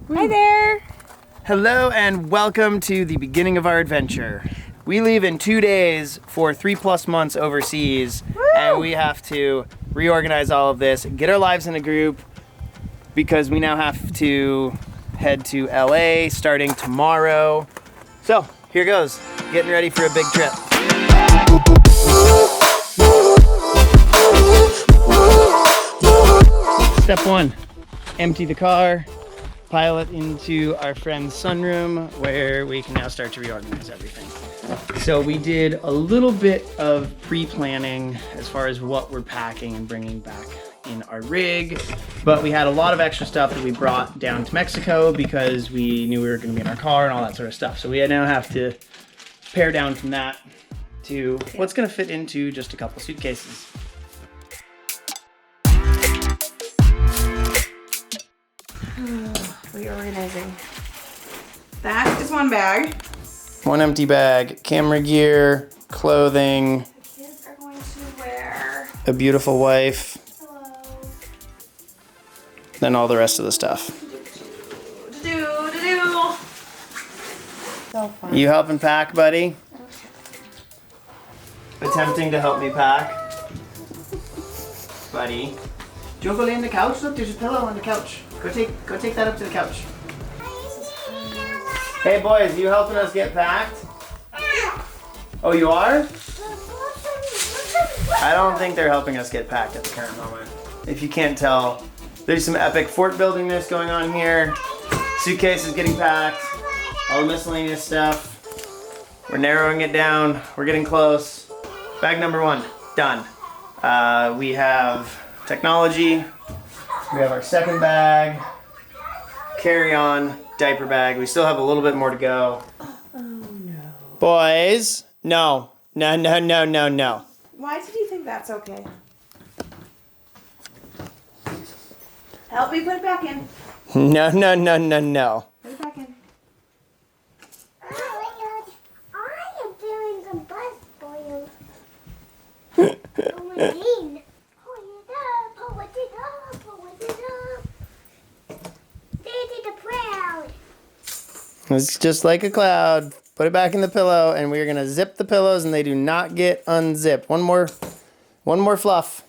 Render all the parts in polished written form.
Hi there! Hello and welcome to the beginning of our adventure. We leave in 2 days for 3+ months overseas. Woo! And we have to reorganize all of this, get our lives in a group because we now have to head to LA starting tomorrow. So here goes, getting ready for a big trip. Step 1, empty the car. Pile it into our friend's sunroom where we can now start to reorganize everything. So we did a little bit of pre-planning as far as what we're packing and bringing back in our rig, but we had a lot of extra stuff that we brought down to Mexico because we knew we were gonna be in our car and all that sort of stuff. So we now have to pare down from that to what's gonna fit into just a couple suitcases. Reorganizing. That is one bag. One empty bag, camera gear, clothing. The kids are going to wear. A beautiful wife. Hello. Then all the rest of the stuff. Do. So fun. You helping pack, buddy? Attempting to help me pack. Buddy. Do you want to go lay on the couch? Look, there's a pillow on the couch. Go take that up to the couch. Hey boys, you helping us get packed? Oh, you are? I don't think they're helping us get packed at the current moment. If you can't tell, there's some epic fort buildingness going on here. Suitcases getting packed. All the miscellaneous stuff. We're narrowing it down. We're getting close. Bag number 1, done. We have technology. We have our second bag, carry-on, diaper bag. We still have a little bit more to go. Oh no. Boys, no. Why did you think that's okay? Help me put it back in. No. Put it back in. Oh I am feeling some buzz boils. Oh my God. Pull it up. Daddy the proud. It's just like a cloud. Put it back in the pillow, and we're gonna zip the pillows, and they do not get unzipped. One more fluff.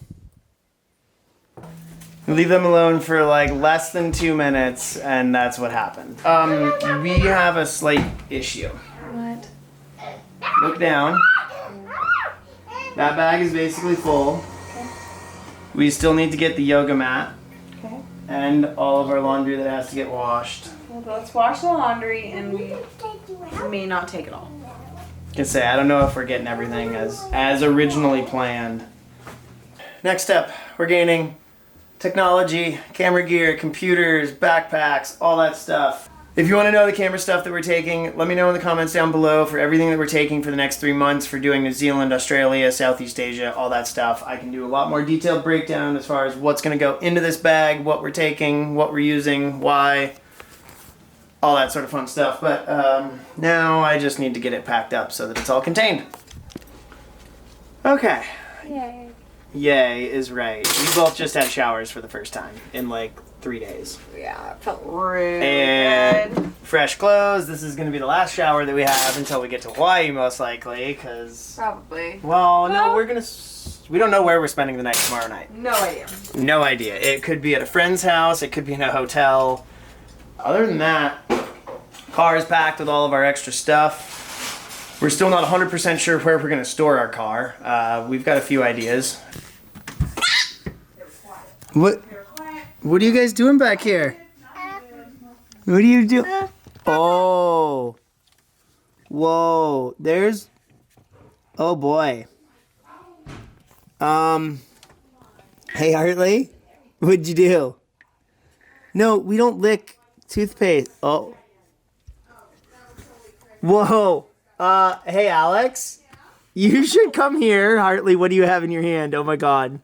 Leave them alone for like less than 2 minutes, and that's what happened. We have a slight issue. What? Look down. That bag is basically full. Okay. We still need to get the yoga mat Okay. and all of our laundry that has to get washed. Well, let's wash the laundry and we may not take it all. I can say I don't know if we're getting everything as originally planned. Next step, we're gaining technology, camera gear, computers, backpacks, all that stuff. If you want to know the camera stuff that we're taking, let me know in the comments down below for everything that we're taking for the next 3 months for doing New Zealand, Australia, Southeast Asia, all that stuff. I can do a lot more detailed breakdown as far as what's going to go into this bag, what we're taking, what we're using, why, all that sort of fun stuff. But now I just need to get it packed up so that it's all contained. Okay. Yay. Yay is right. We both just had showers for the first time in like 3 days. Yeah, it felt really And good. fresh clothes. This is going to be the last shower that we have until we get to Hawaii, most likely, because... Probably. Well, no, Well- we're going to... We don't know where we're spending the night tomorrow night. No idea. No idea. It could be at a friend's house. It could be in a hotel. Other than that, car is packed with all of our extra stuff. We're still not 100% sure where we're going to store our car. We've got a few ideas. What are you guys doing back here? What are you doing? Oh. Whoa. There's... Oh boy. Hey Hartley, what'd you do? No, we don't lick toothpaste. Oh. Whoa. Hey Alex, you should come here. Hartley, what do you have in your hand? Oh my God.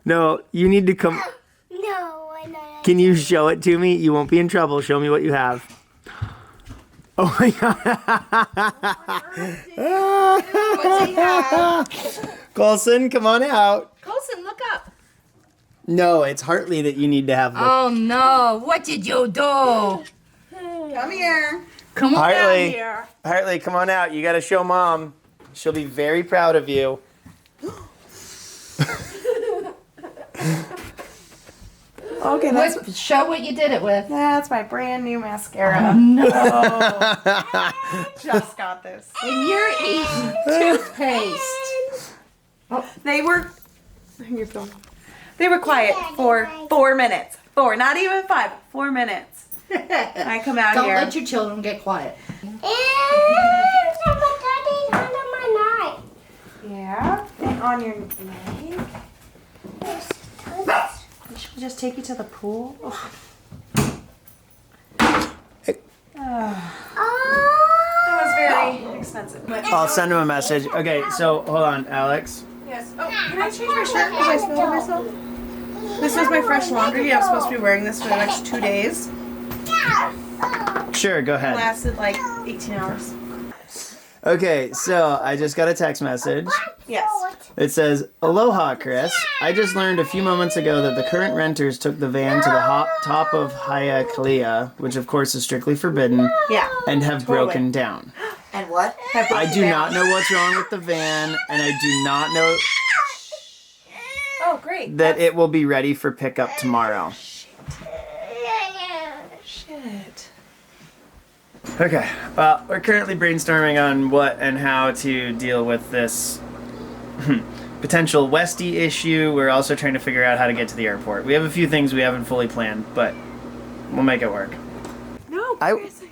No, you need to come. No, I know. Can you show it to me? You won't be in trouble. Show me what you have. Oh my God. What's he have? Colson, come on out. Colson, look up. No, it's Hartley that you need to have. Oh no, what did you do? Come here. Come on down Hartley, here. Hartley, come on out. You got to show Mom. She'll be very proud of you. Okay, Show what you did it with. that's my brand new mascara. No. Just got this. And you're eating toothpaste. They were. Your phone. They were quiet for 4 minutes. 4, not even 5. 4 minutes. I come out Don't here. let your children get quiet. Yeah. And on your leg. Should we just take you to the pool? Hey. That was very expensive. But I'll send him a message. Okay, so hold on, Alex. yes. Oh, can I change my shirt because I spilled myself? This was my fresh laundry. I'm supposed to be wearing this for the next 2 days. Sure, go It ahead. lasted like 18 hours. Okay, so I just got a text message. Yes. It says, "Aloha, Chris. I just learned a few moments ago that the current renters took the van to the top of Hialeah, which of course is strictly forbidden, Yeah. and have Totally. broken down. And what? I do not know what's wrong with the van, and I do not know Oh, great. that it will be ready for pickup tomorrow." Shit. Okay, well, we're currently brainstorming on what and how to deal with this potential Westie issue. We're also trying to figure out how to get to the airport. We have a few things we haven't fully planned, but we'll make it work. No, Chris,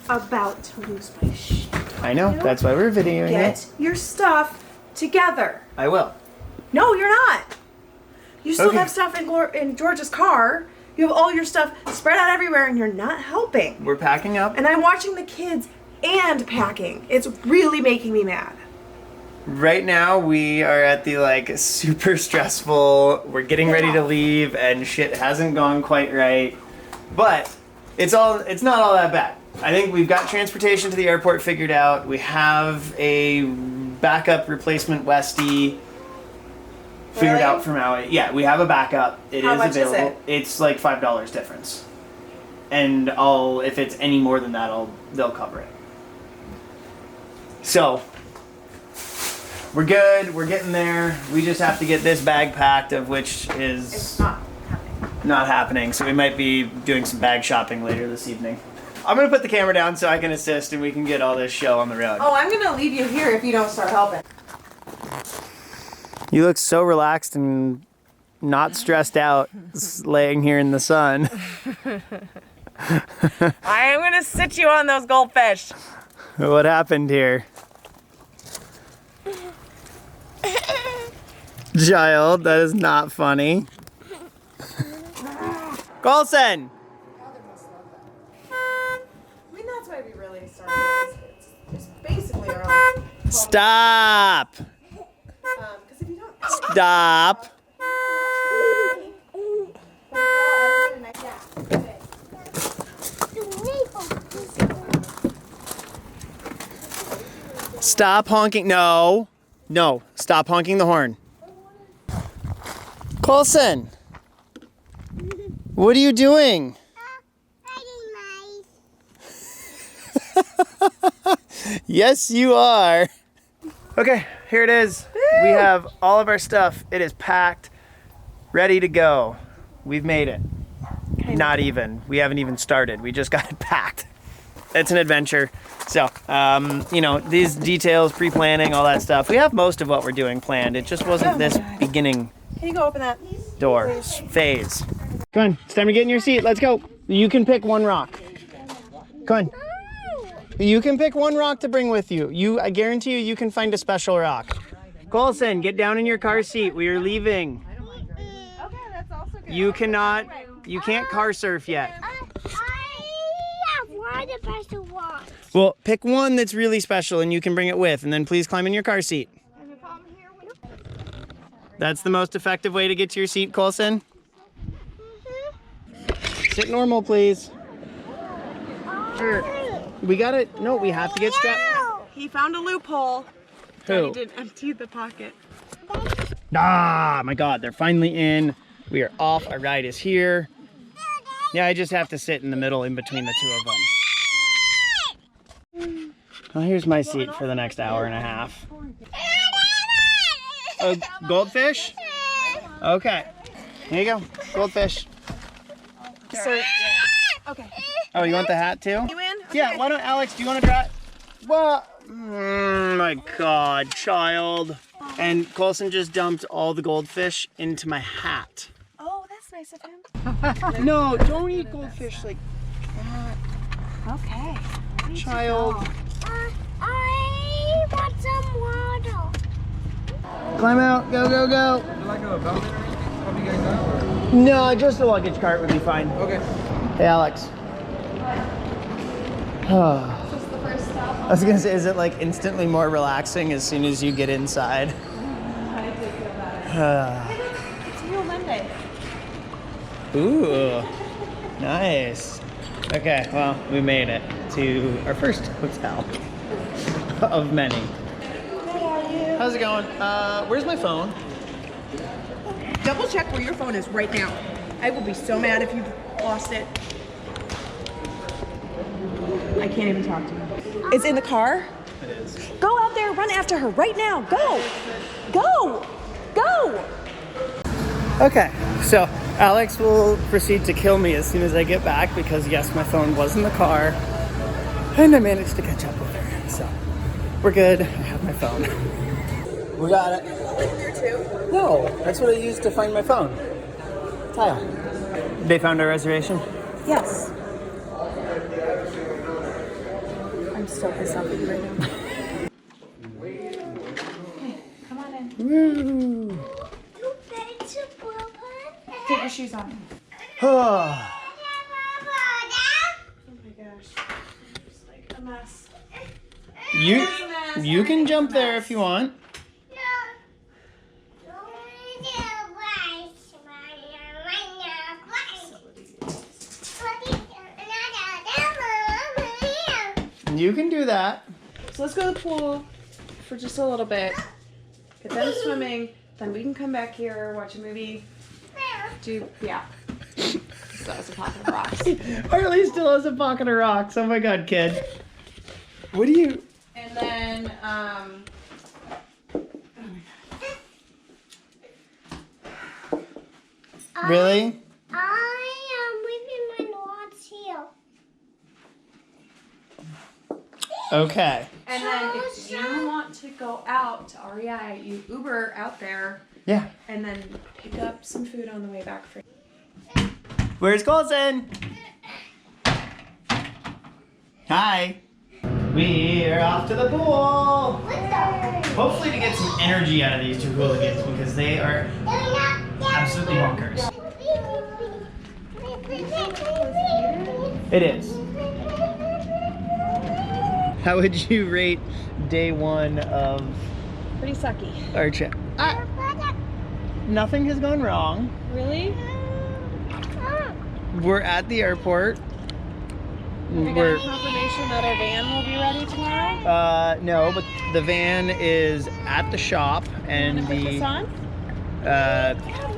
I'm about to lose my shit. I know, that's why we're videoing Get it. your stuff together. I will. No, you're not. You still Okay. have stuff in George's car. You have all your stuff spread out everywhere, and you're not helping. We're packing up. And I'm watching the kids and packing. It's really making me mad. Right now, we are at the super stressful, we're getting ready to leave, and shit hasn't gone quite right. But it's not all that bad. I think we've got transportation to the airport figured out. We have a backup replacement Westie figured Really? out from Maui. Yeah, we have a backup. It How is much is available. it? It's like $5 difference. And if it's any more than that, they'll cover it. So, we're good. We're getting there. We just have to get this bag packed, of which is It's not happening. not happening. So we might be doing some bag shopping later this evening. I'm gonna put the camera down so I can assist and we can get all this show on the road. Oh, I'm gonna leave you here if you don't start helping. You look so relaxed and not stressed out, laying here in the sun. I am gonna sit you on those goldfish. What happened here? Child, that is not funny. Colson! I mean, that's why we really started this. It's just basically our own. Stop! Because if you don't. Stop! Stop honking. No. No. Stop honking the horn. Colson! What are you doing? Yes, you are. Okay, here it is. We have all of our stuff. It is packed, ready to go. We've made it. Not even. We haven't even started. We just got it packed. It's an adventure. So, these details, pre-planning, all that stuff. We have most of what we're doing planned. It just wasn't this beginning Can you go open that? door phase. Come on, it's time to get in your seat. Let's go. You can pick one rock. Come on. You can pick one rock to bring with you. I guarantee you can find a special rock. Colson, get down in your car seat. We are leaving. Okay, that's also good. You can't car surf yet. I have one special one. Well, pick one that's really special and you can bring it with, and then please climb in your car seat. That's the most effective way to get to your seat, Colson. Sit normal, please. Sure. We have to get strapped. He found a loophole. Who? He didn't empty the pocket. Ah, my God, they're finally in. We are off. Our ride is here. Yeah, I just have to sit in the middle in between the two of them. Well, here's my seat for the next hour and a half. A goldfish? Okay. Here you go. Goldfish. Sir. Okay. Oh, you want the hat too? You in? Yeah, why don't, Alex, do you want to try? What? My God, child. And Colson just dumped all the goldfish into my hat. Oh, that's nice of him. No, don't eat goldfish like that. Okay. Child. I want some water. Climb out. Go, go, go. Would you like a belt or help you guys out? No, just a luggage cart would be fine. Okay. Hey, Alex. I was gonna say, is it like instantly more relaxing as soon as you get inside? I did feel better. It's Real Monday. Ooh, nice. Okay, well, we made it to our first hotel of many. How's it going? Where's my phone? Double check where your phone is right now. I will be so mad if you lost it. I can't even talk to you. It's in the car? It is. Go out there, run after her right now. Go! Go! Go! Okay, so Alex will proceed to kill me as soon as I get back because yes, my phone was in the car and I managed to catch up with her. So we're good. I have my phone. We got it. There too? No, that's what I used to find my phone. Tile. They found our reservation? Yes. I'm so pissed off with you right now. Come on in. Woo! Take your shoes on. Oh, Oh my gosh. It's like a mess. you can jump there if you want. You can do that. So let's go to the pool for just a little bit. Get them swimming. Then we can come back here, watch a movie. Yeah. So that was a pocket of rocks. Harley still has a pocket of rocks. Oh my God, kid. What do you... And then, Really? I am leaving my notes here. Okay. and then if you want to go out to REI, you Uber out there Yeah. and then pick up some food on the way back for you. Where's Colson? Hi. We are off to the pool. Hopefully to get some energy out of these two hooligans because they are absolutely bonkers. It is. How would you rate day one of Pretty sucky. our trip? Nothing has gone wrong. Really? We're at the airport. We got confirmation that our van will be ready tomorrow. No, but the van is at the shop and Put this on?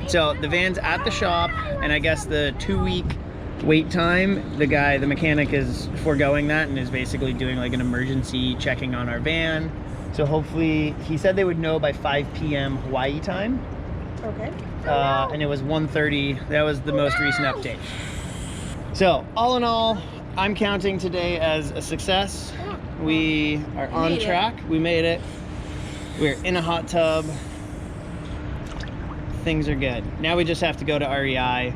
so the van's at the shop and I guess the 2-week wait time, the mechanic is foregoing that and is basically doing like an emergency checking on our van. So hopefully, he said they would know by 5 p.m. Hawaii time. Okay. And it was 1:30. That was the most recent update. So all in all, I'm counting today as a success. We are on track. We made it. We're in a hot tub. Things are good. Now we just have to go to REI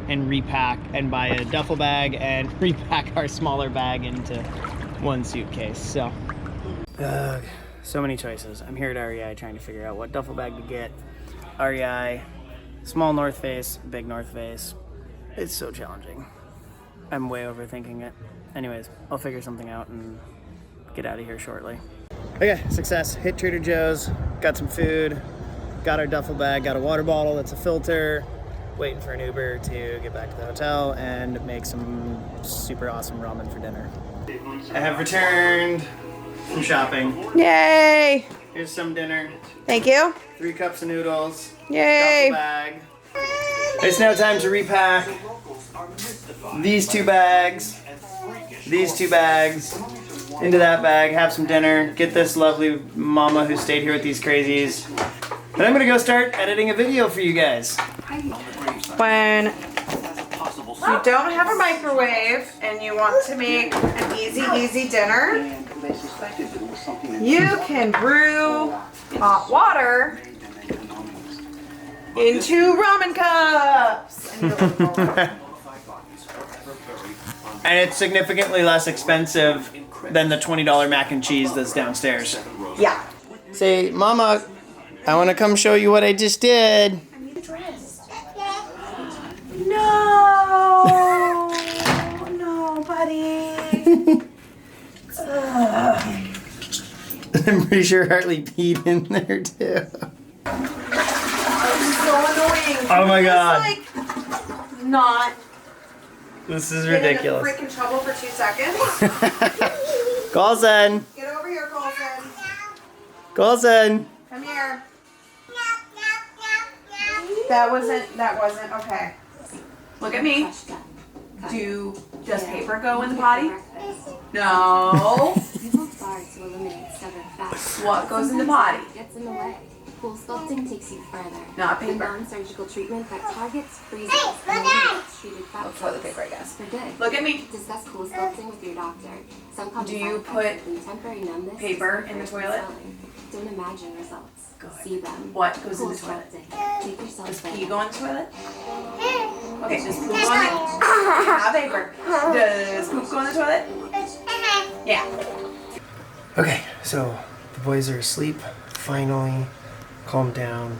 and repack and buy a duffel bag and repack our smaller bag into one suitcase. So many choices. I'm here at REI trying to figure out what duffel bag to get. REI, small North Face, big North Face. It's so challenging. I'm way overthinking it. Anyways, I'll figure something out and get out of here shortly. Okay, success. Hit Trader Joe's, got some food, got our duffel bag, got a water bottle that's a filter, waiting for an Uber to get back to the hotel and make some super awesome ramen for dinner. I have returned from shopping. Yay! Here's some dinner. Thank you. 3 cups of noodles. Yay. Duffel bag. It's now time to repack these 2 bags, these 2 bags, into that bag, have some dinner, get this lovely mama who stayed here with these crazies. Then I'm gonna go start editing a video for you guys. When you don't have a microwave and you want to make an easy dinner, you can brew hot water into ramen cups. And it's significantly less expensive than the $20 mac and cheese that's downstairs. Yeah. Say, Mama, I want to come show you what I just did. No, no, buddy. I'm pretty sure Hartley peed in there too. So annoying. Oh my God. Like, not This is get into ridiculous. freaking trouble for 2 seconds. Colson, Get over here, Colson. Colson. Come here. That wasn't okay. Look at me. Does paper go in the potty? No. What goes in the potty? Gets in the way. Cool sculpting takes you further. Not paper. Non-surgical treatment that targets, freezes, and eliminates treated fat Oh, toilet paper, I guess. for good. Look at me. Discuss cool sculpting with your doctor. Some common Do you side put effects include temporary numbness, paper in the toilet? swelling. Don't imagine results. See them. What goes in Cool the toilet? sculpting. Take yourself Does there. pee go in the toilet? Okay, does poop go in the Not paper. Does poop go in the toilet? Yeah. Okay, so the boys are asleep. Finally, calm down.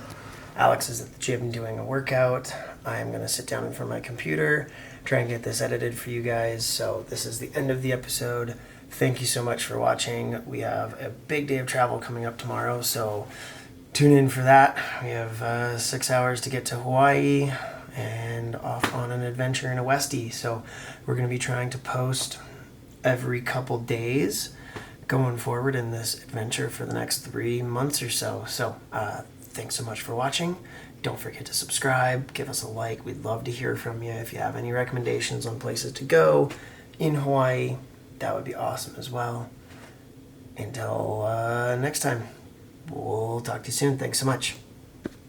Alex is at the gym doing a workout. I'm gonna sit down in front of my computer, try and get this edited for you guys. So this is the end of the episode. Thank you so much for watching. We have a big day of travel coming up tomorrow, so tune in for that. We have 6 hours to get to Hawaii and off on an adventure in a Westie. So we're gonna be trying to post every couple days going forward in this adventure for the next 3 months or so. So thanks so much for watching. Don't forget to subscribe, give us a like. We'd love to hear from you. If you have any recommendations on places to go in Hawaii, that would be awesome as well. Until next time, we'll talk to you soon. Thanks so much.